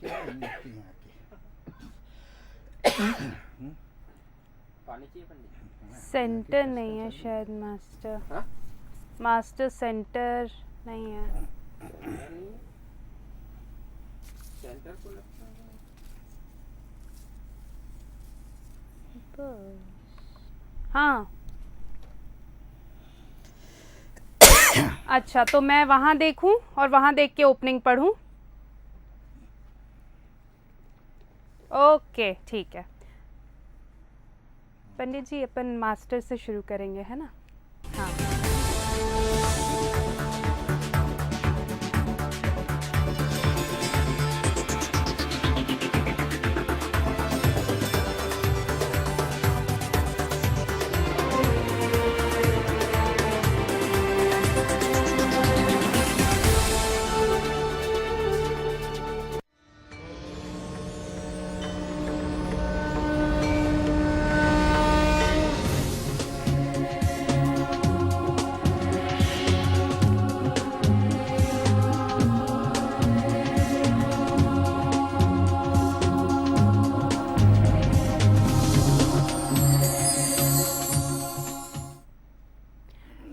पानी चाहिए पंडित? सेंटर नहीं है शायद मास्टर। हाँ? मास्टर सेंटर नहीं है। सेंटर को लगता है। हाँ अच्छा, तो मैं वहाँ देखूं और वहाँ देख के ओपनिंग पढ़ूं? ओके ठीक है पंडित जी, अपन मास्टर से शुरू करेंगे, है ना? हाँ।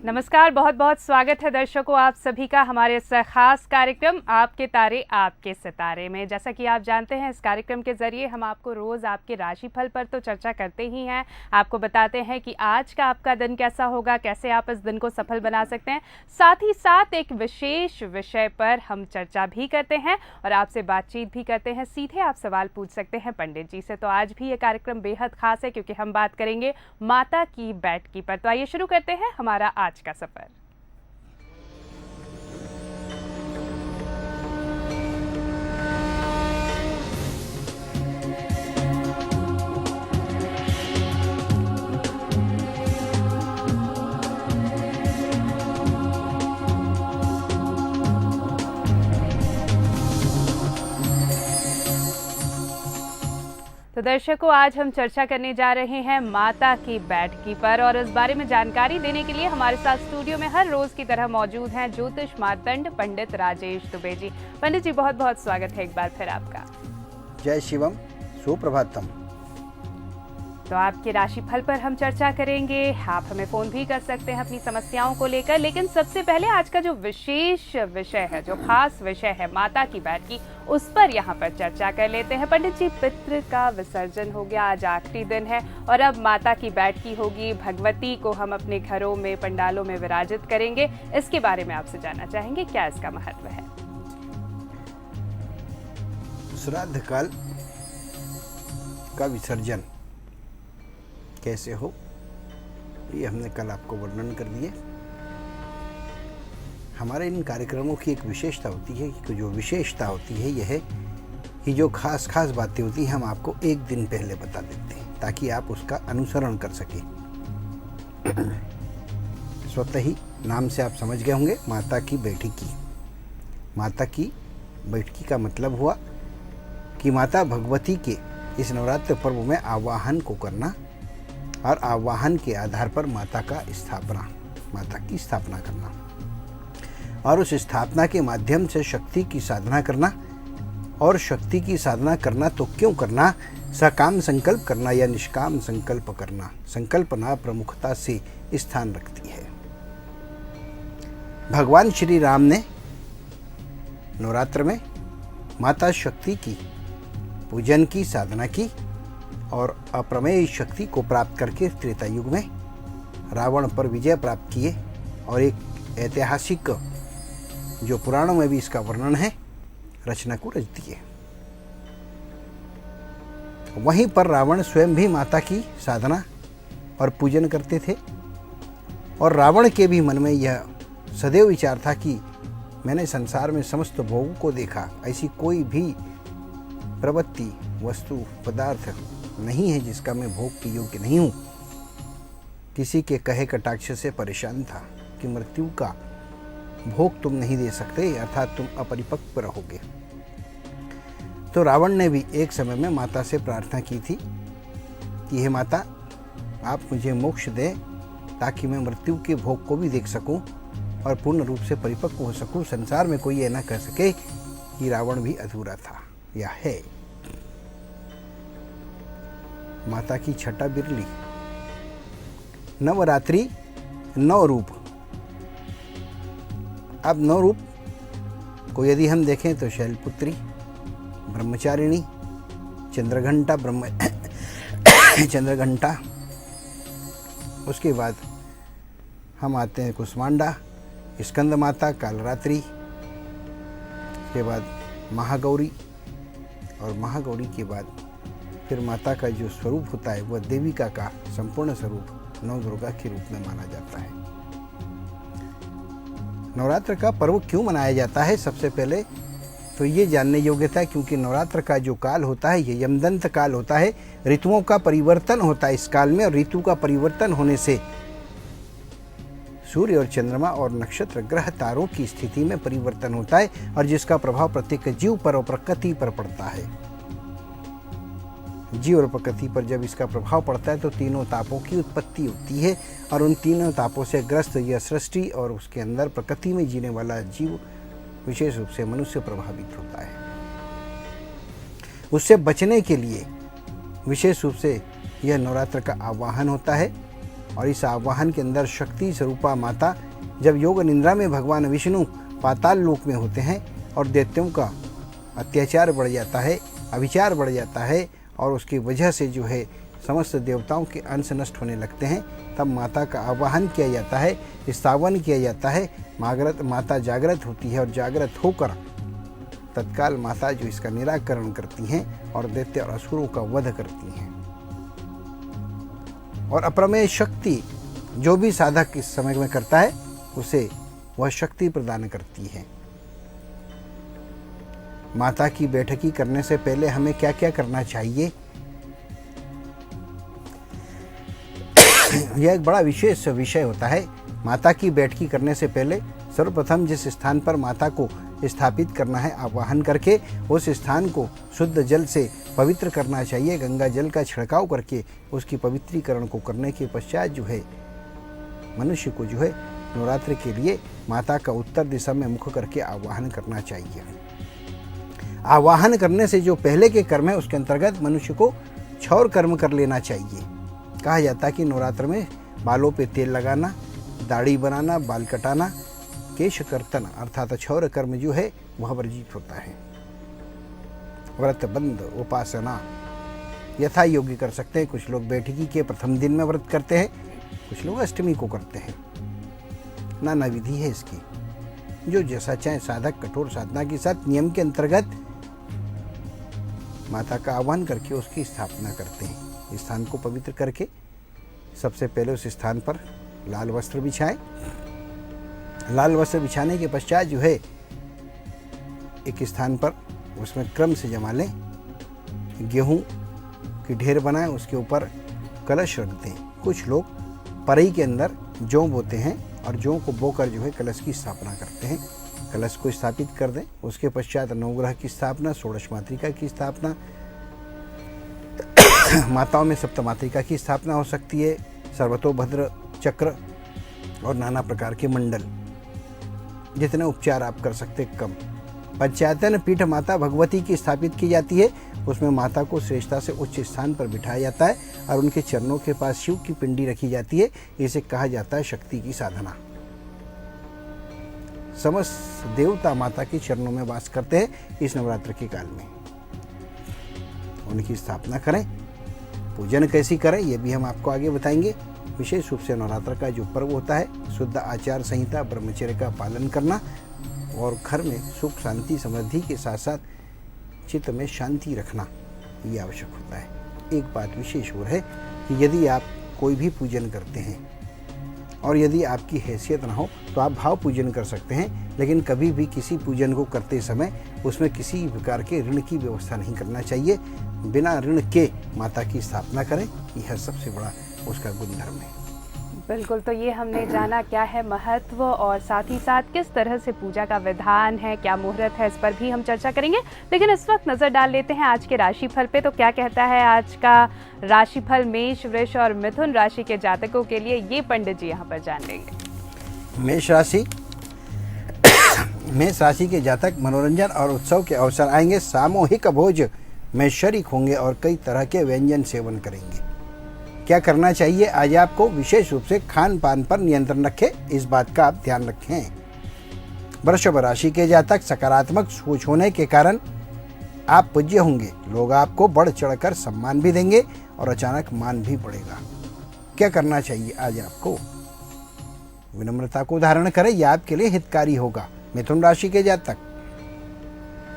नमस्कार, बहुत बहुत स्वागत है दर्शकों आप सभी का हमारे इस खास कार्यक्रम आपके तारे आपके सितारे में। जैसा कि आप जानते हैं, इस कार्यक्रम के जरिए हम आपको रोज़ आपके राशिफल पर तो चर्चा करते ही हैं, आपको बताते हैं कि आज का आपका दिन कैसा होगा, कैसे आप इस दिन को सफल बना सकते हैं। साथ ही साथ एक विशेष विषय पर हम चर्चा भी करते हैं और आपसे बातचीत भी करते हैं। सीधे आप सवाल पूछ सकते हैं पंडित जी से। तो आज भी ये कार्यक्रम बेहद खास है क्योंकि हम बात करेंगे माता की बैठकी पर। तो आइए शुरू करते हैं हमारा आज का सफर। तो दर्शकों, आज हम चर्चा करने जा रहे हैं माता की बैठकी पर और इस बारे में जानकारी देने के लिए हमारे साथ स्टूडियो में हर रोज की तरह मौजूद हैं ज्योतिष मार्तंड पंडित राजेश दुबे जी। पंडित जी, बहुत बहुत स्वागत है एक बार फिर आपका। जय शिवम, सुप्रभातम। तो आपके राशिफल पर हम चर्चा करेंगे, आप हमें फोन भी कर सकते हैं अपनी समस्याओं को लेकर, लेकिन सबसे पहले आज का जो विशेष विषय है, जो खास विषय है माता की बैठकी, उस पर यहाँ पर चर्चा कर लेते हैं। पंडित जी, पितृ का विसर्जन हो गया, आज आखिरी दिन है और अब माता की बैठकी होगी। भगवती को हम अपने घरों में, पंडालों में विराजित करेंगे। इसके बारे में आपसे जानना चाहेंगे, क्या इसका महत्व है? श्राद्ध काल का विसर्जन कैसे हो, ये हमने कल आपको वर्णन कर दिए। हमारे इन कार्यक्रमों की एक विशेषता होती है कि जो विशेषता होती है यह है कि जो खास खास बातें होती हैं हम आपको एक दिन पहले बता देते हैं ताकि आप उसका अनुसरण कर सकें। स्वतः ही नाम से आप समझ गए होंगे, माता की बैठकी। माता की बैठकी का मतलब हुआ कि माता भगवती के इस नवरात्र पर्व में आवाहन को करना और आवाहन के आधार पर माता की स्थापना करना और उस स्थापना के माध्यम से शक्ति की साधना करना। और शक्ति की साधना करना तो क्यों करना, सकाम संकल्प करना या निष्काम संकल्प करना। संकल्पना प्रमुखता से स्थान रखती है। भगवान श्री राम ने नवरात्र में माता शक्ति की पूजन की, साधना की और अप्रमेय शक्ति को प्राप्त करके त्रेता युग में रावण पर विजय प्राप्त किए और एक ऐतिहासिक, जो पुराणों में भी इसका वर्णन है, रचना को रच दिए। वहीं पर रावण स्वयं भी माता की साधना और पूजन करते थे और रावण के भी मन में यह सदैव विचार था कि मैंने संसार में समस्त भोगों को देखा, ऐसी कोई भी प्रवृत्ति, वस्तु, पदार्थ नहीं है जिसका मैं भोग के योग्य नहीं हूँ। किसी के कहे कटाक्ष से परेशान था कि मृत्यु का भोग तुम नहीं दे सकते, अर्थात तुम अपरिपक्व रहोगे। तो रावण ने भी एक समय में माता से प्रार्थना की थी कि हे माता, आप मुझे मोक्ष दें ताकि मैं मृत्यु के भोग को भी देख सकूं और पूर्ण रूप से परिपक्व हो सकूं। संसार में कोई ये न कह सके कि रावण भी अधूरा था। या है। माता की छटा बिरली। नवरात्रि 9 रूप। अब 9 रूप को यदि हम देखें तो शैलपुत्री, ब्रह्मचारिणी, चंद्रघंटा चंद्रघंटा, उसके बाद हम आते हैं कुष्मांडा, स्कंद माता, कालरात्रि, उसके बाद महागौरी, और महागौरी के बाद फिर माता का जो स्वरूप होता है वह देविका का संपूर्ण स्वरूप नवदुर्गा के रूप में माना जाता है। नवरात्र का पर्व क्यों मनाया जाता है? सबसे पहले तो ये जानने योग्य था क्योंकि नवरात्र का जो काल होता है ये यमदंत काल होता है। ऋतुओं का परिवर्तन होता है इस काल में, और ऋतु का परिवर्तन होने से सूर्य और चंद्रमा और नक्षत्र, ग्रह, तारों की स्थिति में परिवर्तन होता है, और जिसका प्रभाव प्रत्येक जीव पर और प्रकृति पर पड़ता है। जीव और प्रकृति पर जब इसका प्रभाव पड़ता है तो तीनों तापों की उत्पत्ति होती है, और उन तीनों तापों से ग्रस्त यह सृष्टि और उसके अंदर प्रकृति में जीने वाला जीव, विशेष रूप से मनुष्य, प्रभावित होता है। उससे बचने के लिए विशेष रूप से यह नवरात्र का आवाहन होता है, और इस आवाहन के अंदर शक्ति स्वरूपा माता जब योग निद्रा में भगवान विष्णु पाताल लोक में होते हैं और दैत्यों का अत्याचार बढ़ जाता है, अविचार बढ़ जाता है, और उसकी वजह से जो है समस्त देवताओं के अंश नष्ट होने लगते हैं, तब माता का आवाहन किया जाता है, स्थावन किया जाता है। माता जागृत होती है, और जागृत होकर तत्काल माता जो इसका निराकरण करती हैं और दैत्य और असुरों का वध करती हैं। और अप्रमेय शक्ति जो भी साधक इस समय में करता है उसे वह शक्ति प्रदान करती है। माता की बैठकी करने से पहले हमें क्या क्या करना चाहिए? यह एक बड़ा विशेष विषय होता है। माता की बैठकी करने से पहले सर्वप्रथम जिस स्थान पर माता को स्थापित करना है, आवाहन करके उस स्थान को शुद्ध जल से पवित्र करना चाहिए। गंगा जल का छिड़काव करके उसकी पवित्रीकरण को करने के पश्चात जो है मनुष्य को जो है नवरात्र के लिए माता का उत्तर दिशा में मुख करके आवाहन करना चाहिए। आवाहन करने से जो पहले के कर्म है उसके अंतर्गत मनुष्य को क्षौर कर्म कर लेना चाहिए। कहा जाता है कि नवरात्र में बालों पे तेल लगाना, दाढ़ी बनाना, बाल कटाना, केश कर्तन अर्थात क्षौर कर्म जो है वह वर्जित होता है। व्रत बंद, उपासना यथा योग्य कर सकते हैं। कुछ लोग बैठकी के प्रथम दिन में व्रत करते हैं, कुछ लोग अष्टमी को करते हैं। नाना विधि है इसकी, जो जैसा चाहे साधक कठोर साधना के साथ नियम के अंतर्गत माता का आह्वान करके उसकी स्थापना करते हैं। स्थान को पवित्र करके सबसे पहले उस स्थान पर लाल वस्त्र बिछाएं। लाल वस्त्र बिछाने के पश्चात जो है एक स्थान पर उसमें क्रम से जमा लें। गेहूं की ढेर बनाएं, उसके ऊपर कलश रख दें। कुछ लोग परई के अंदर जौ बोते हैं और जौ को बोकर जो है कलश की स्थापना करते हैं। कलश को स्थापित कर दें। उसके पश्चात नवग्रह की स्थापना, षोडश मातृका की स्थापना, माताओं में सप्तमातृका की स्थापना हो सकती है, सर्वतोभद्र चक्र और नाना प्रकार के मंडल, जितने उपचार आप कर सकते कम। पंचायतन पीठ माता भगवती की स्थापित की जाती है। उसमें माता को श्रेष्ठता से उच्च स्थान पर बिठाया जाता है और उनके चरणों के पास शिव की पिंडी रखी जाती है। इसे कहा जाता है शक्ति की साधना। समस्त देवता माता के चरणों में वास करते हैं इस नवरात्र के काल में। उनकी स्थापना करें। पूजन कैसी करें ये भी हम आपको आगे बताएंगे। विशेष रूप से नवरात्र का जो पर्व होता है, शुद्ध आचार संहिता, ब्रह्मचर्य का पालन करना और घर में सुख शांति समृद्धि के साथ साथ चित्त में शांति रखना ये आवश्यक होता है। एक बात विशेष और है कि यदि आप कोई भी पूजन करते हैं और यदि आपकी हैसियत ना हो तो आप भाव पूजन कर सकते हैं, लेकिन कभी भी किसी पूजन को करते समय उसमें किसी प्रकार के ऋण की व्यवस्था नहीं करना चाहिए। बिना ऋण के माता की स्थापना करें, यह सबसे बड़ा उसका गुणधर्म है। बिल्कुल, तो ये हमने जाना क्या है महत्व और साथ ही साथ किस तरह से पूजा का विधान है, क्या मुहूर्त है, इस पर भी हम चर्चा करेंगे। लेकिन इस वक्त नज़र डाल लेते हैं आज के राशिफल पे। तो क्या कहता है आज का राशिफल मेष, वृष और मिथुन राशि के जातकों के लिए, ये पंडित जी यहाँ पर जान लेंगे। मेष राशि मेष राशि के जातक मनोरंजन और उत्सव के अवसर आएंगे। सामूहिक भोज में शरीक होंगे और कई तरह के व्यंजन सेवन करेंगे। क्या करना चाहिए आज आपको? विशेष रूप से खान पान पर नियंत्रण रखें, इस बात का आप ध्यान रखें। वृषभ राशि के जातक सकारात्मक सोच होने के कारण आप पूज्य होंगे। लोग आपको बढ़ चढ़कर सम्मान भी देंगे और अचानक मान भी बढ़ेगा। क्या करना चाहिए आज आपको? विनम्रता को धारण करें, यह आपके लिए हितकारी होगा। मिथुन राशि के जातक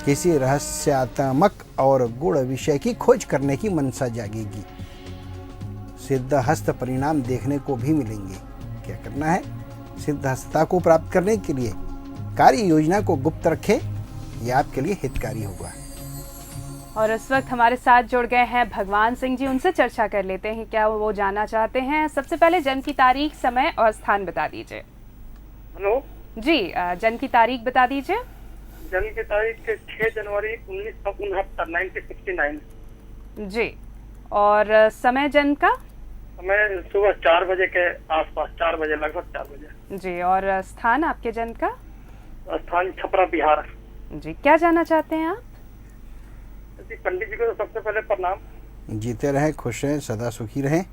किसी रहस्यात्मक और गुण विषय की खोज करने की मनसा जागेगी। सिद्ध हस्त परिणाम देखने को भी मिलेंगे। क्या करना है? सिद्ध हस्तता को प्राप्त करने के लिए कार्य योजना को गुप्त रखें, यह आपके लिए हितकारी होगा। और इस वक्त हमारे साथ जुड़ गए हैं भगवान सिंह जी, उनसे चर्चा कर लेते हैं क्या वो जानना चाहते हैं। सबसे पहले जन्म की तारीख, समय और स्थान बता दीजिए। हेलो जी, जन्म की तारीख बता दीजिए। जन्म की तारीख 6 जनवरी 1969 जी, और समय जन्म का? समय सुबह 4 बजे के आसपास, 4 बजे, लगभग 4 बजे। जी, और स्थान आपके जन्म का? स्थान छपरा, बिहार। जी, क्या जानना चाहते हैं आप? जी, पंडित जी को तो सबसे पहले प्रणाम। जीते रहें, खुश रहें, सदा सुखी रहें।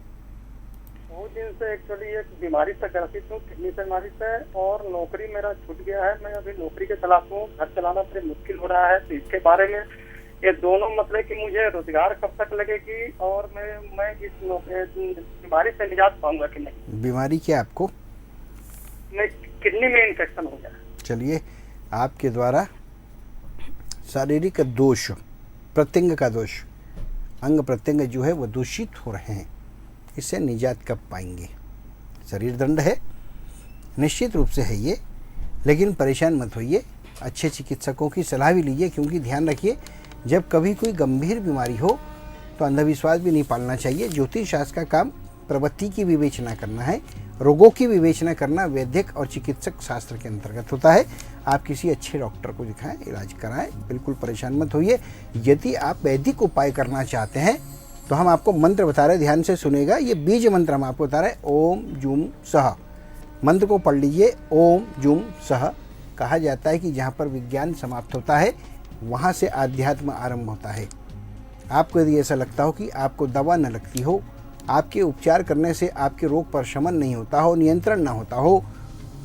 बहुत दिन से एक्चुअली एक बीमारी से ग्रसित हूँ, किडनी बीमारी से, और नौकरी मेरा छूट गया है। मैं अभी नौकरी के तलाश हूँ, घर चलाना बड़े मुश्किल हो रहा है। तो इसके बारे में ये दोनों मतलब कि मुझे रोजगार कब तक लगेगी और मैं इस बीमारी से निजात पाऊंगा कि नहीं? बीमारी क्या आपको? मैं किडनी में इन्फेक्शन हो गया। चलिए, आपके द्वारा शारीरिक दोष, प्रत्यंग का दोष, अंग प्रत्यंग जो है वो दूषित हो रहे हैं। इससे निजात कब पाएंगे? शरीर दंड है, निश्चित रूप से है ये, लेकिन परेशान मत होइए। अच्छे चिकित्सकों की सलाह भी लीजिए, क्योंकि ध्यान रखिए जब कभी कोई गंभीर बीमारी हो तो अंधविश्वास भी नहीं पालना चाहिए। ज्योतिष शास्त्र का काम प्रवृत्ति की विवेचना करना है, रोगों की विवेचना करना वैद्यक और चिकित्सक शास्त्र के अंतर्गत होता है। आप किसी अच्छे डॉक्टर को दिखाएं, इलाज कराएं, बिल्कुल परेशान मत होइए। यदि आप वैदिक उपाय करना चाहते हैं तो हम आपको मंत्र बता रहे हैं, ध्यान से सुनेगा। ये बीज मंत्र हम आपको बता रहे हैं, ओम जुम सह। मंत्र को पढ़ लीजिए, ओम जुम सह। कहा जाता है कि जहाँ पर विज्ञान समाप्त होता है वहाँ से आध्यात्म आरंभ होता है। आपको यदि ऐसा लगता हो कि आपको दवा न लगती हो, आपके उपचार करने से आपके रोग पर शमन नहीं होता हो, नियंत्रण ना होता हो,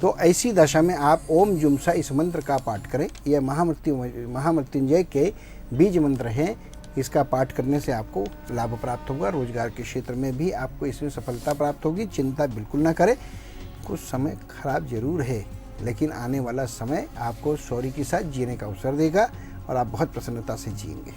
तो ऐसी दशा में आप ओम जुमसा इस मंत्र का पाठ करें। यह महामृत्युंजय के बीज मंत्र हैं। इसका पाठ करने से आपको लाभ प्राप्त होगा। रोजगार के क्षेत्र में भी आपको इसमें सफलता प्राप्त होगी। चिंता बिल्कुल ना करें। कुछ समय खराब जरूर है, लेकिन आने वाला समय आपको शौर्य के साथ जीने का अवसर देगा और आप बहुत प्रसन्नता से जिएंगे।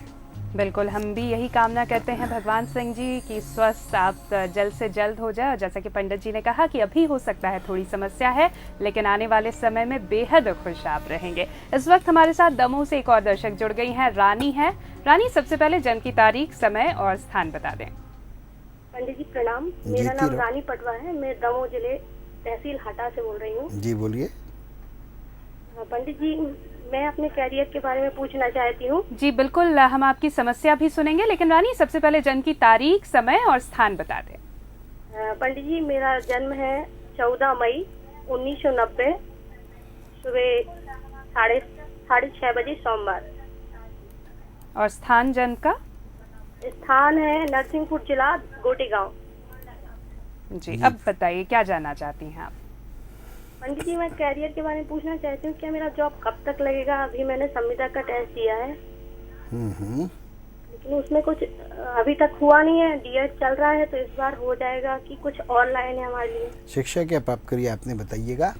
बिल्कुल, हम भी यही कामना करते हैं भगवान सिंह जी कि स्वस्थ आप जल्द से जल्द हो जाए। और जैसा कि पंडित जी ने कहा कि अभी हो सकता है थोड़ी समस्या है, लेकिन आने वाले समय में बेहद खुश आप रहेंगे। इस वक्त हमारे साथ दमोह से एक और दर्शक जुड़ गई हैं, रानी है। रानी, सबसे पहले जन्म की तारीख, समय और स्थान बता दें। पंडित जी प्रणाम, मेरा नाम रानी पटवा है। मैं दमोह जिले तहसील हाटा से बोल रही हूँ। जी बोलिए। पंडित जी, मैं अपने कैरियर के बारे में पूछना चाहती हूँ। जी बिल्कुल, हम आपकी समस्या भी सुनेंगे, लेकिन रानी सबसे पहले जन्म की तारीख, समय और स्थान बता दें। पंडित जी, मेरा जन्म है 14 मई 1990, सुबह 6:30 बजे, सोमवार। और स्थान जन्म का? स्थान है नरसिंहपुर जिला, गोटी गाँव। जी, अब बताइए क्या जानना चाहती हैं आप? पंडित जी, मैं कैरियर के बारे में पूछना चाहती हूँ, क्या मेरा जॉब कब तक लगेगा? अभी मैंने संविदा का टेस्ट दिया है, लेकिन उसमें कुछ अभी तक हुआ नहीं है। डीएड चल रहा है, तो इस बार हो जाएगा कि कुछ ऑनलाइन है हमारे लिए? शिक्षा क्या प्राप्त करिए आपने, बताइएगा।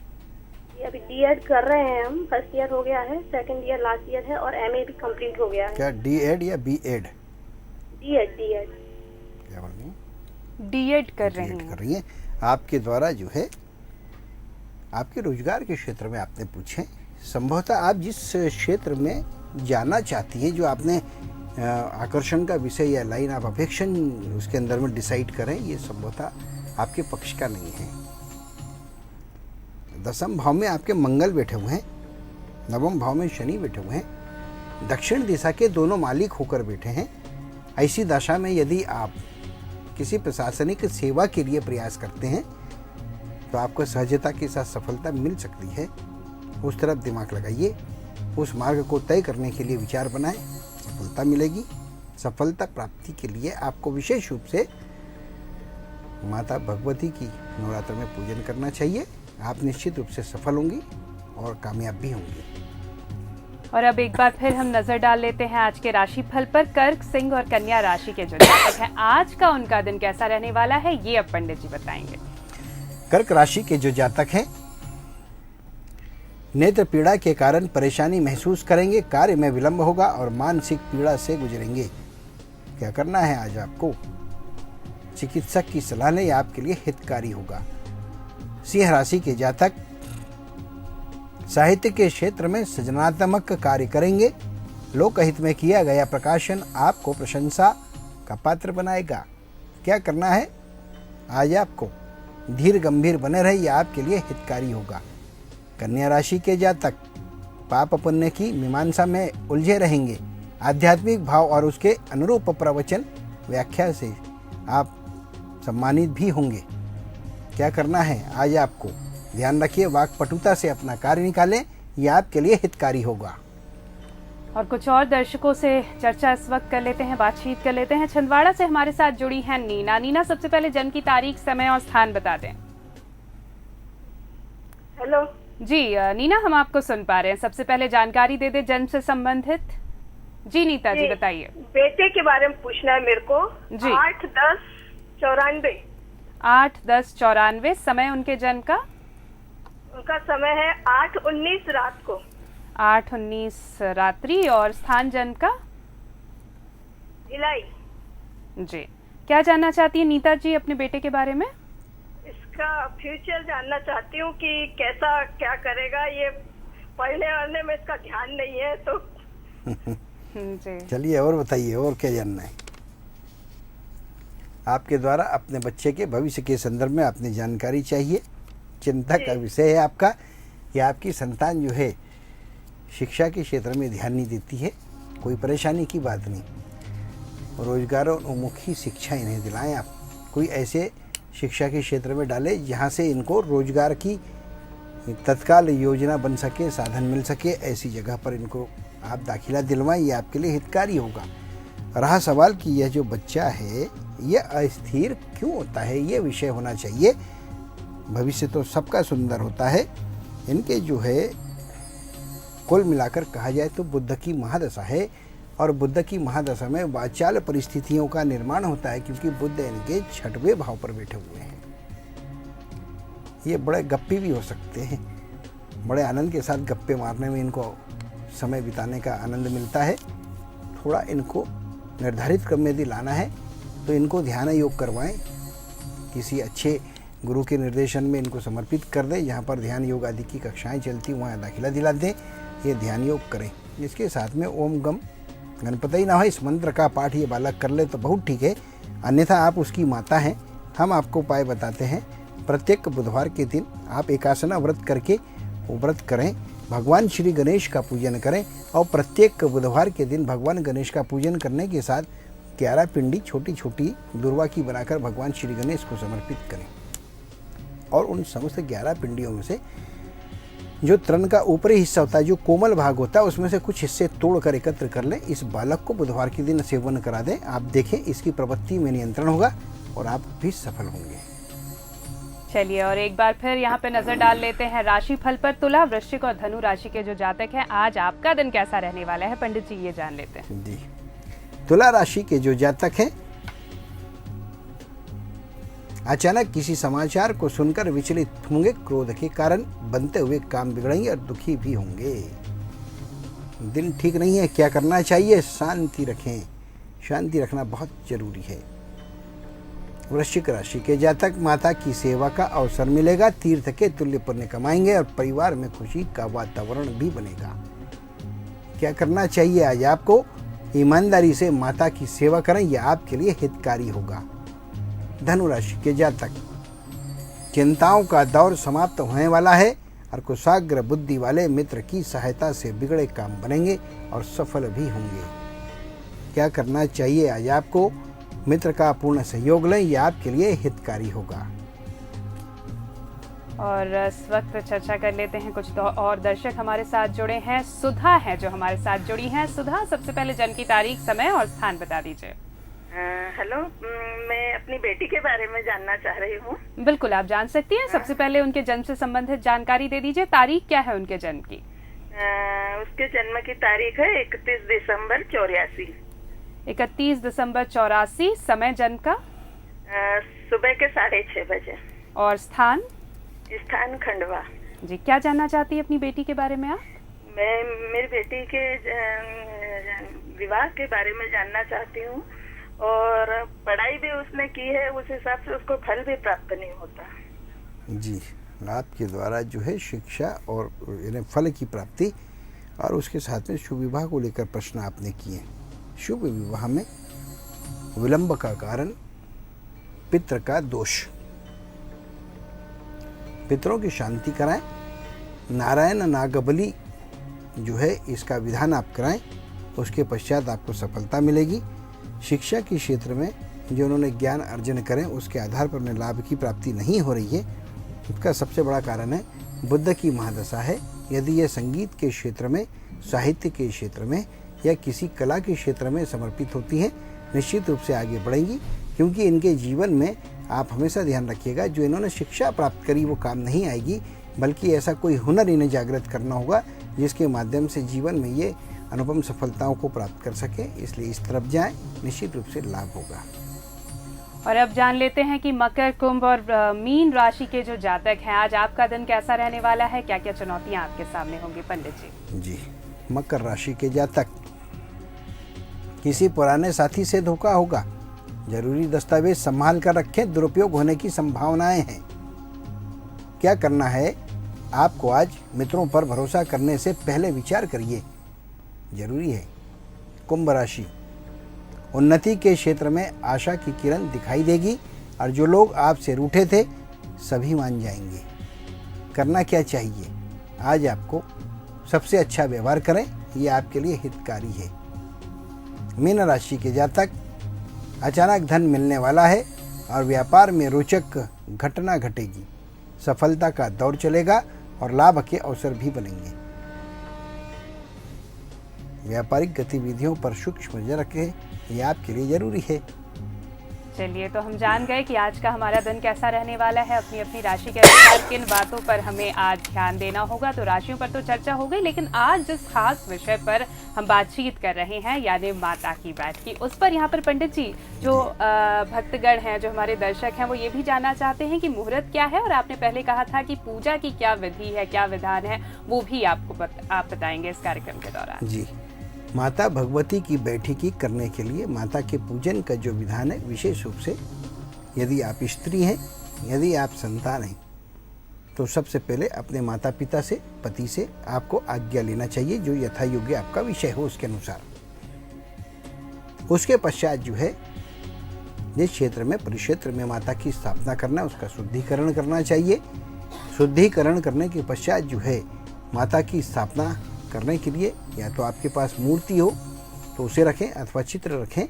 अभी डीएड कर रहे हैं हम, फर्स्ट ईयर हो गया है, सेकंड ईयर लास्ट ईयर है और एमए भी कंप्लीट हो गया है। क्या डीएड या बीएड? डीएड। क्या बोल रही हैं? डीएड कर रही हैं। आपके द्वारा जो है आपके रोजगार के क्षेत्र में आपने पूछे, संभवतः आप जिस क्षेत्र में जाना चाहती है, जो आपने आकर्षण का विषय या लाइन ऑफ अफेक्शन उसके अंदर में डिसाइड करें, ये संभवतः आपके पक्ष का नहीं है। दसम भाव में आपके मंगल बैठे हुए हैं, नवम भाव में शनि बैठे हुए हैं, दक्षिण दिशा के दोनों मालिक होकर बैठे हैं। ऐसी दशा में यदि आप किसी प्रशासनिक सेवा के लिए प्रयास करते हैं तो आपको सहजता के साथ सफलता मिल सकती है। उस तरफ दिमाग लगाइए, उस मार्ग को तय करने के लिए विचार बनाएं, सफलता मिलेगी। सफलता प्राप्ति के लिए आपको विशेष रूप से माता भगवती की नवरात्र में पूजन करना चाहिए। आप निश्चित रूप से सफल होंगी और कामयाब भी होंगी। और अब एक बार फिर हम नजर डाल लेते हैं आज के राशिफल पर। कर्क, सिंह और कन्या राशि के जो जातक हैं, आज का उनका दिन कैसा रहने वाला है, ये अब पंडित जी बताएंगे। कर्क राशि के जो जातक हैं, नेत्र पीड़ा के कारण परेशानी महसूस करेंगे, कार्य में विलंब होगा और मानसिक पीड़ा से गुजरेंगे। क्या करना है आज आपको? चिकित्सक की सलाह लें, आपके लिए हितकारी होगा। सिंह राशि के जातक साहित्य के क्षेत्र में सृजनात्मक कार्य करेंगे। लोकहित में किया गया प्रकाशन आपको प्रशंसा का पात्र बनाएगा। क्या करना है आज आपको? धीर गंभीर बने रहे, यह आपके लिए हितकारी होगा। कन्या राशि के जातक पाप पुण्य की मीमांसा में उलझे रहेंगे। आध्यात्मिक भाव और उसके अनुरूप प्रवचन व्याख्या से आप सम्मानित भी होंगे। क्या करना है आज आपको? ध्यान रखिए, वाक्पटुता से अपना कार्य निकालें, यह आपके लिए हितकारी होगा। और कुछ और दर्शकों से चर्चा इस वक्त कर लेते हैं, बातचीत कर लेते हैं। छिंदवाड़ा से हमारे साथ जुड़ी हैं नीना। नीना, सबसे पहले जन्म की तारीख, समय और स्थान बता दें। हेलो जी नीना, हम आपको सुन पा रहे हैं। सबसे पहले जानकारी दे दे जन्म से संबंधित। जी नीता जी बताइए। बेटे के बारे में पूछना है मेरे को। जी। 8-10-94। 8-10-94 समय उनके जन्म का? उनका समय है 8-19 रात को। 8-19 रात्रि। और स्थान जन्म का? भिलाई। जी, क्या जानना चाहती है नीता जी अपने बेटे के बारे में? इसका फ्यूचर जानना चाहती हूँ कि कैसा क्या करेगा। ये पढ़ने वढ़ने में इसका ध्यान नहीं है तो। जी चलिए और बताइए, और क्या जानना है? आपके द्वारा अपने बच्चे के भविष्य के संदर्भ में अपनी जानकारी चाहिए। चिंता का विषय है आपका या आपकी संतान जो है शिक्षा के क्षेत्र में ध्यान नहीं देती है। कोई परेशानी की बात नहीं, रोजगारोन्मुखी शिक्षा इन्हें दिलाएं। आप कोई ऐसे शिक्षा के क्षेत्र में डालें जहां से इनको रोजगार की तत्काल योजना बन सके, साधन मिल सके। ऐसी जगह पर इनको आप दाखिला दिलवाएं, ये आपके लिए हितकारी होगा। रहा सवाल कि यह जो बच्चा है यह अस्थिर क्यों होता है, ये विषय होना चाहिए। भविष्य तो सबका सुंदर होता है। इनके जो है कुल मिलाकर कहा जाए तो बुध की महादशा है, और बुध की महादशा में वाचाल परिस्थितियों का निर्माण होता है, क्योंकि बुध इनके 6वें भाव पर बैठे हुए हैं। ये बड़े गप्पी भी हो सकते हैं, बड़े आनंद के साथ गप्पे मारने में इनको समय बिताने का आनंद मिलता है। थोड़ा इनको निर्धारित क्रम में यदि लाना है तो इनको ध्यान योग करवाएं, किसी अच्छे गुरु के निर्देशन में इनको समर्पित कर दें। जहाँ पर ध्यान योग आदि की कक्षाएं चलती वहाँ दाखिला दिला दें, ये ध्यान योग करें। इसके साथ में ओम गम गणपति ना हो, इस मंत्र का पाठ ये बालक कर ले तो बहुत ठीक है। अन्यथा आप उसकी माता हैं, हम आपको उपाय बताते हैं। प्रत्येक बुधवार के दिन आप एकासना व्रत करके वो व्रत करें, भगवान श्री गणेश का पूजन करें, और प्रत्येक बुधवार के दिन भगवान गणेश का पूजन करने के साथ 11 पिंडी छोटी छोटी दुर्वा की बनाकर भगवान श्री गणेश को समर्पित करें। और उन समस्त 11 पिंडियों में से जो तृण का ऊपरी हिस्सा होता है, जो कोमल भाग होता है, उसमें से कुछ हिस्से तोड़कर एकत्र कर लें। इस बालक को बुधवार के दिन सेवन करा दें। आप देखें इसकी प्रवृत्ति में नियंत्रण होगा और आप भी सफल होंगे। चलिए और एक बार फिर यहाँ पे नजर डाल लेते हैं राशिफल पर। तुला, वृश्चिक और धनु राशि के जो जातक हैं, आज आपका दिन कैसा रहने वाला है पंडित जी, ये जान लेते हैं। जी, तुला राशि के जो जातक हैं, अचानक किसी समाचार को सुनकर विचलित होंगे। क्रोध के कारण बनते हुए काम बिगड़ेंगे और दुखी भी होंगे। दिन ठीक नहीं है। क्या करना चाहिए? शांति रखें। शांति रखना बहुत जरूरी है। वृश्चिक राशि के जातक, माता की सेवा का अवसर मिलेगा। तीर्थ के तुल्य पुण्य कमाएंगे और परिवार में खुशी का वातावरण भी बनेगा। क्या करना चाहिए आज आपको? ईमानदारी से माता की सेवा करें, यह आपके लिए हितकारी होगा। धनु राशि के जातक, चिंताओं का दौर समाप्त होने वाला है और कुशाग्र बुद्धि वाले मित्र की सहायता से बिगड़े काम बनेंगे और सफल भी होंगे। क्या करना चाहिए आज आपको? मित्र का पूर्ण सहयोग लें, यह आपके लिए हितकारी होगा। और इस वक्त चर्चा कर लेते हैं, कुछ तो और दर्शक हमारे साथ जुड़े हैं। सुधा है जो हमारे साथ जुड़ी हैं। सुधा, सबसे पहले जन्म की तारीख, समय और स्थान बता दीजिए। हेलो, मैं अपनी बेटी के बारे में जानना चाह रही हूँ। बिल्कुल, आप जान सकती हैं। सबसे पहले उनके जन्म से संबंधित जानकारी दे दीजिए। तारीख क्या है उनके जन्म की? उसके जन्म की तारीख है 31 दिसंबर 84। 31 दिसंबर 84। समय जन्म का? सुबह के 6:30 बजे। और स्थान? स्थान खंडवा। जी, क्या जानना चाहती है अपनी बेटी के बारे में आप? मैं मेरी बेटी के विवाह के बारे में जानना चाहती हूँ, और पढ़ाई भी उसने की है, उस हिसाब से उसको फल भी प्राप्त नहीं होता। जी, आपके द्वारा जो है शिक्षा और फल की प्राप्ति और उसके साथ में शुभ विवाह को लेकर प्रश्न आपने किए। शुभ विवाह में विलंब का कारण पितृ का दोष। पितरों की शांति कराएं। नारायण नागबली जो है इसका विधान आप कराएं, उसके पश्चात आपको सफलता मिलेगी। शिक्षा के क्षेत्र में जो उन्होंने ज्ञान अर्जन करें उसके आधार पर उन्हें लाभ की प्राप्ति नहीं हो रही है, उसका सबसे बड़ा कारण है बुध की महादशा है। यदि यह संगीत के क्षेत्र में, साहित्य के क्षेत्र में या किसी कला के क्षेत्र में समर्पित होती हैं, निश्चित रूप से आगे बढ़ेंगी, क्योंकि इनके जीवन में आप हमेशा ध्यान रखिएगा जो इन्होंने शिक्षा प्राप्त करी वो काम नहीं आएगी, बल्कि ऐसा कोई हुनर इन्हें जागृत करना होगा जिसके माध्यम से जीवन में ये अनुपम सफलताओं को प्राप्त कर सके। इसलिए इस तरफ जाएं, निश्चित रूप से लाभ होगा। और अब जान लेते हैं कि मकर, कुंभ और मीन राशि के जो जातक हैं, आज आपका दिन कैसा रहने वाला है, क्या क्या चुनौतियां आपके सामने होंगी पंडित जी? जी, मकर राशि के जातक, किसी पुराने साथी से धोखा होगा। जरूरी दस्तावेज संभाल कर रखें, दुरुपयोग होने की संभावनाएं हैं। क्या करना है आपको? आज मित्रों पर भरोसा करने से पहले विचार करिए, जरूरी है। कुंभ राशि, उन्नति के क्षेत्र में आशा की किरण दिखाई देगी और जो लोग आपसे रूठे थे सभी मान जाएंगे। करना क्या चाहिए? आज आपको सबसे अच्छा व्यवहार करें, ये आपके लिए हितकारी है। मीन राशि के जातक, अचानक धन मिलने वाला है और व्यापार में रोचक घटना घटेगी। सफलता का दौर चलेगा और लाभ के अवसर भी बनेंगे। व्यापारिक गतिविधियों पर सूक्ष्म नजर रखें, यह आपके लिए जरूरी है। चलिए, तो हम जान गए कि आज का हमारा दिन कैसा रहने वाला है। अपनी अपनी राशि के अनुसार किन बातों पर हमें आज ध्यान देना होगा। तो राशियों पर तो चर्चा हो गई, लेकिन आज जिस खास विषय पर हम बातचीत कर रहे हैं, यानी माता की बात की, उस पर यहाँ पर पंडित जी जो भक्तगण हैं, जो हमारे दर्शक हैं, वो ये भी जानना चाहते हैं कि मुहूर्त क्या है, और आपने पहले कहा था कि पूजा की क्या विधि है, क्या विधान है, वो भी आपको आप बताएंगे इस कार्यक्रम के दौरान। जी, माता भगवती की बैठकी करने के लिए माता के पूजन का जो विधान है, विशेष रूप से यदि आप स्त्री हैं, यदि आप संतान हैं, तो सबसे पहले अपने माता पिता से, पति से आपको आज्ञा लेना चाहिए, जो यथा योग्य आपका विषय हो उसके अनुसार। उसके पश्चात जो है जिस क्षेत्र में, परिक्षेत्र में माता की स्थापना करना, उसका शुद्धिकरण करना चाहिए। शुद्धिकरण करने के पश्चात जो है माता की स्थापना करने के लिए या तो आपके पास मूर्ति हो तो उसे रखें, अथवा चित्र रखें,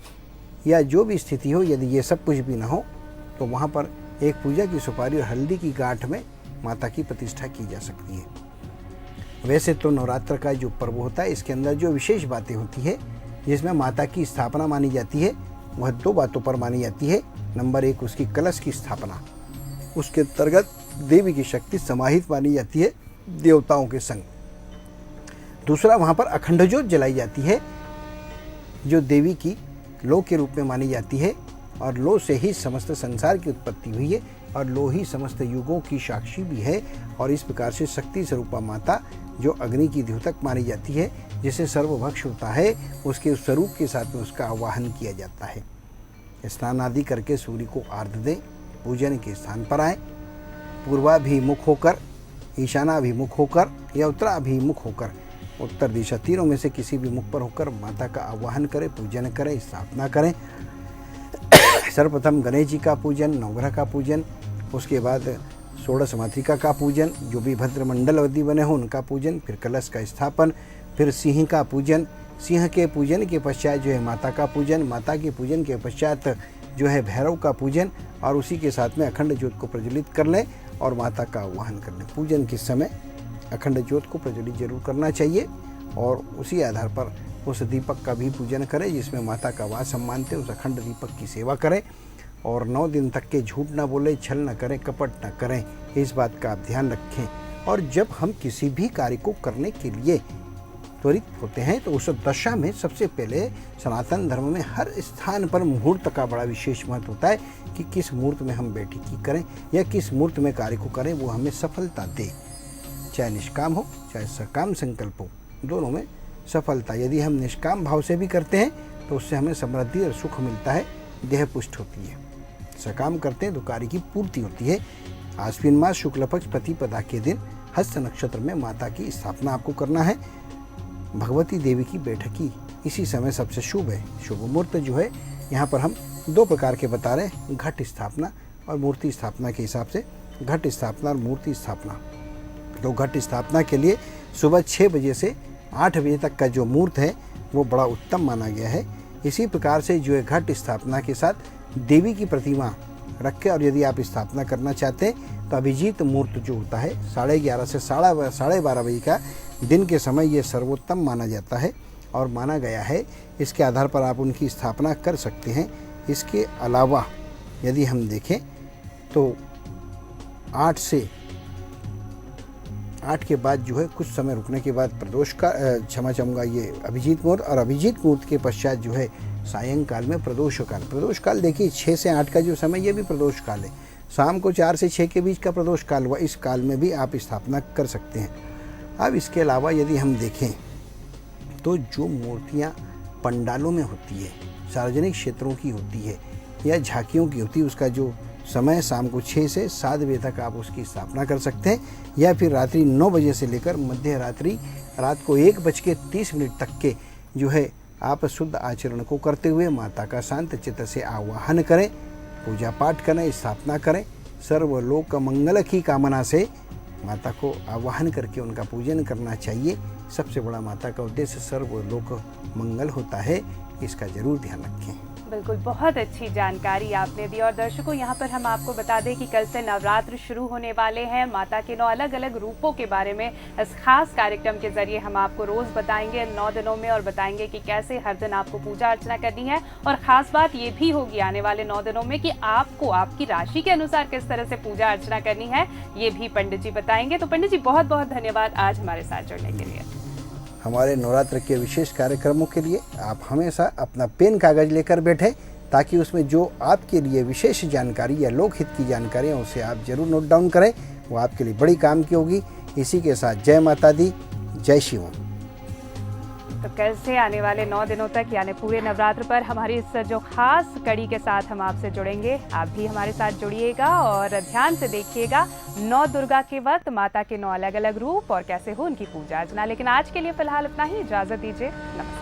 या जो भी स्थिति हो, यदि ये सब कुछ भी ना हो तो वहाँ पर एक पूजा की सुपारी और हल्दी की गांठ में माता की प्रतिष्ठा की जा सकती है। वैसे तो नवरात्र का जो पर्व होता है, इसके अंदर जो विशेष बातें होती है जिसमें माता की स्थापना मानी जाती है, वह 2 बातों पर मानी जाती है। नंबर 1, उसकी कलश की स्थापना, उसके अंतर्गत देवी की शक्ति समाहित मानी जाती है देवताओं के संग। दूसरा, वहाँ पर अखंड ज्योत जलाई जाती है जो देवी की लौ के रूप में मानी जाती है, और लौ से ही समस्त संसार की उत्पत्ति हुई है और लौ ही समस्त युगों की साक्षी भी है। और इस प्रकार से शक्ति स्वरूपा माता जो अग्नि की द्योतक मानी जाती है, जिसे सर्वभक्ष होता है, उसके स्वरूप के साथ में उसका आवाहन किया जाता है। स्नान आदि करके सूर्य को आर्घ्य दें, पूजन के स्थान पर आएँ, पूर्वाभिमुख होकर, ईशानाभिमुख होकर या उत्तराभिमुख होकर, उत्तर दिशा तीनों में से किसी भी मुख पर होकर माता का आवाहन करें, पूजन करें, स्थापना करें। सर्वप्रथम गणेश जी का पूजन, नवग्रह का पूजन, उसके बाद षोडश मातृका का पूजन, जो भी भद्र मंडलवती बने हों उनका पूजन, फिर कलश का स्थापन, फिर सिंह का पूजन। सिंह के पूजन के पश्चात जो है माता का पूजन, माता के पूजन के पश्चात जो है भैरव का पूजन, और उसी के साथ में अखंड ज्योत को प्रज्वलित कर लें और माता का आह्वान करने। पूजन के समय अखंड ज्योत को प्रज्वलित जरूर करना चाहिए और उसी आधार पर उस दीपक का भी पूजन करें जिसमें माता का वास हम मानते हैं। उस अखंड दीपक की सेवा करें और 9 दिन तक के झूठ ना बोले, छल न करें, कपट न करें, इस बात का आप ध्यान रखें। और जब हम किसी भी कार्य को करने के लिए त्वरित होते हैं तो उस दशा में सबसे पहले सनातन धर्म में हर स्थान पर मुहूर्त का बड़ा विशेष महत्व होता है कि किस मुहूर्त में हम बैठकी करें या किस मुहूर्त में कार्य को करें वो हमें सफलता दे। चाहे निष्काम हो चाहे सकाम संकल्प हो, दोनों में सफलता। यदि हम निष्काम भाव से भी करते हैं तो उससे हमें समृद्धि और सुख मिलता है, देह पुष्ट होती है। सकाम करते हैं तो कार्य की पूर्ति होती है। आश्विन मास शुक्ल पक्ष प्रतिपदा के दिन हस्त नक्षत्र में माता की स्थापना आपको करना है। भगवती देवी की बैठकी इसी समय सबसे शुभ है। शुभ मुहूर्त जो है यहाँ पर हम 2 प्रकार के बता रहे हैं, घट स्थापना और मूर्ति स्थापना के हिसाब से। घट स्थापना और मूर्ति स्थापना, तो घट स्थापना के लिए सुबह 6 बजे से 8 बजे तक का जो मुहूर्त है वो बड़ा उत्तम माना गया है। इसी प्रकार से जो है घट स्थापना के साथ देवी की प्रतिमा रख के, और यदि आप स्थापना करना चाहते हैं तो अभिजीत मुहूर्त जो होता है 11:30 से 12:30 बजे का दिन के समय ये सर्वोत्तम माना जाता है और माना गया है। इसके आधार पर आप उनकी स्थापना कर सकते हैं। इसके अलावा यदि हम देखें तो 8 के बाद जो है कुछ समय रुकने के बाद प्रदोष का क्षमा चाहूँगा ये अभिजीत मुहूर्त, और अभिजीत मुहूर्त के पश्चात जो है सायंकाल में प्रदोष काल। प्रदोष काल देखिए 6 से 8 का जो समय ये भी प्रदोष काल है। शाम को 4 से 6 के बीच का प्रदोष काल हुआ, इस काल में भी आप स्थापना कर सकते हैं। अब इसके अलावा यदि हम देखें तो जो मूर्तियाँ पंडालों में होती है, सार्वजनिक क्षेत्रों की होती है या झांकियों की होती है, उसका जो समय शाम को 6 से 7 बजे तक आप उसकी स्थापना कर सकते हैं, या फिर रात्रि 9 बजे से लेकर मध्य रात्रि रात को 1:30 तक के जो है आप शुद्ध आचरण को करते हुए माता का शांत चित्त से आवाहन करें, पूजा पाठ करें, स्थापना करें। सर्वलोक मंगल की कामना से माता को आवाहन करके उनका पूजन करना चाहिए। सबसे बड़ा माता का उद्देश्य सर्वलोक मंगल होता है, इसका जरूर ध्यान रखें। बिल्कुल, बहुत अच्छी जानकारी आपने दी। और दर्शकों, यहाँ पर हम आपको बता दें कि कल से नवरात्र शुरू होने वाले हैं। माता के 9 अलग अलग रूपों के बारे में इस खास कार्यक्रम के जरिए हम आपको रोज बताएंगे 9 दिनों में, और बताएंगे कि कैसे हर दिन आपको पूजा अर्चना करनी है। और खास बात ये भी होगी आने वाले 9 दिनों में कि आपको आपकी राशि के अनुसार किस तरह से पूजा अर्चना करनी है, ये भी पंडित जी बताएंगे। तो पंडित जी, बहुत बहुत धन्यवाद आज हमारे साथ जुड़ने के लिए। हमारे नवरात्र के विशेष कार्यक्रमों के लिए आप हमेशा अपना पेन कागज लेकर बैठें, ताकि उसमें जो आपके लिए विशेष जानकारी या लोकहित की जानकारी है उसे आप जरूर नोट डाउन करें, वो आपके लिए बड़ी काम की होगी। इसी के साथ जय माता दी, जय शिव। तो कल से आने वाले 9 दिनों तक यानी पूरे नवरात्र पर हमारी इस जो खास कड़ी के साथ हम आपसे जुड़ेंगे। आप भी हमारे साथ जुड़िएगा और ध्यान से देखिएगा 9 दुर्गा के वक्त माता के 9 अलग अलग रूप और कैसे हो उनकी पूजा अर्चना। लेकिन आज के लिए फिलहाल इतना ही, इजाजत दीजिए, नमस्कार।